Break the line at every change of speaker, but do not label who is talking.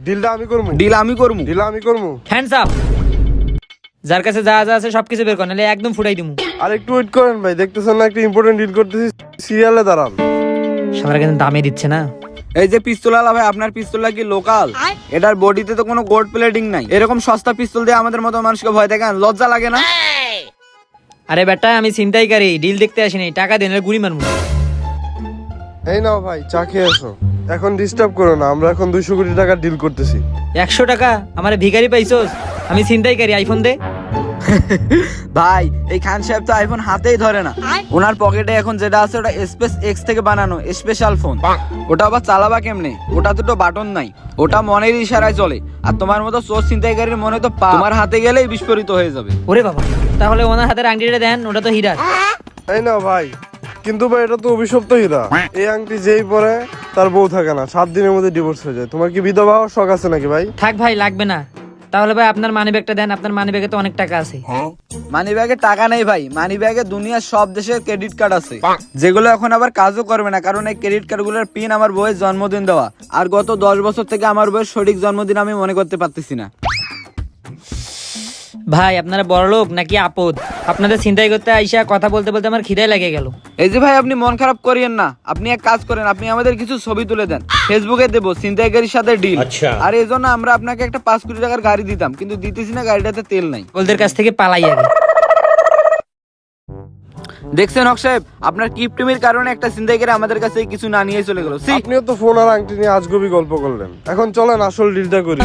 ডিলটা আমি করবো।
ডিল আমি করবো।
ডিল আমি করবো।
Hands up. যার কাছে যা যা আছে সবকিছু বের কর, নাহলে একদম ফুটাই দিমু।
আর একটু ওয়েট করেন ভাই, দেখতেছেন না একটা ইম্পর্টেন্ট ডিল করতেছি, সিরিয়ালে দাঁড়ান।
সবার কিন্তু দামে দিচ্ছে না।
এই যে পিস্তলওয়ালা ভাই, আপনার পিস্তলটা কি লোকাল? এটার বডিতে তো কোনো গোল্ড প্লেটিং নাই। এরকম সস্তা পিস্তল দিয়ে আমাদের মতো মানুষকে ভয় দেখান, লজ্জা লাগে না?
আরে বেটা, আমি ছিনতাইকারী, ডিল দেখতে আসিনি, টাকা দেন নাহলে গুলি মারমু।
এই নাও ভাই, চা খেয়ে এসো। এখন ডিস্টার্ব করো না, আমরা এখন 200 কোটি টাকার ডিল করতেছি।
100 টাকা? আমার ভিখারি পাইছোস? আমি ছিনতাইকারী, আইফোন দে।
ভাই এই খান সাহেব তো আইফোন হাতেই ধরে না। ওনার পকেটে এখন যেটা আছে ওটা স্পেস এক্স থেকে বানানো স্পেশাল ফোন। ওটা আবার চালাবা কেমনে? ওটা তো বাটন নাই, ওটা মনের ইশারায় চলে। আর তোমার মতো চোর ছিনতাইকারীর মনে তো পা, তোমার হাতে গেলেই বিস্ফোরিত হয়ে যাবে।
ওরে বাবা, তাহলে ওনার হাতের আংটিটা দেন, ওটা তো হীরা।
এই নাও ভাই, কিন্তু ভাই এটা তো অভিশপ্ত হীরা। এই আংটি যেই পরে তার বউ থাকে না, 7 দিনের মধ্যে ডিভোর্স হয়ে যায়। তোমার কি বিধবা হওয়ার শখ আছে নাকি ভাই?
থাক ভাই, লাগবে না। তাহলে ভাই আপনার মানি ব্যাগটা দেন, আপনার মানি ব্যাগে তো অনেক টাকা আছে।
মানি ব্যাগে টাকা নেই ভাই, মানি ব্যাগে দুনিয়ার সব দেশের ক্রেডিট কার্ড আছে, যেগুলো এখন আবার কাজও করবে না, কারণ এই ক্রেডিট কার্ড গুলোর পিন আমার বউয়ের জন্মদিন দেওয়া। আর গত 10 বছর থেকে আমার বউয়ের সঠিক জন্মদিন আমি মনে করতে পারতেছি না।
ভাই আপনারা বড় লোক নাকি আপদ? আপনাদের ছিনতাই করতে আইসা কথা বলতে বলতে আমার খিদাই লেগে গেল।
এই যে ভাই, আপনি মন খারাপ করিয়েন না। আপনি এক কাজ করেন, আপনি আমাদের কিছু ছবি তুলে দেন, ফেসবুকে দেবো ছিনতাইকারীর সাথে ডিল। আর এই জন্য আমরা আপনাকে একটা 5 কোটি টাকার গাড়ি দিতাম, কিন্তু দিতেছি না, গাড়িটাতে তেল নাই।
ওদের কাছ থেকে পালাই আগে।
দেখছেন হক সাহেব, আপনার কিপটিমির কারণে একটা ছিনতাইকারী আমাদের কাছে কিছু না নিয়ে চলে গেল।
আপনিও তো ফোন আর আংটি নিয়ে আজগবি গল্প করলেন। এখন চলেন আসল ডিলটা করি।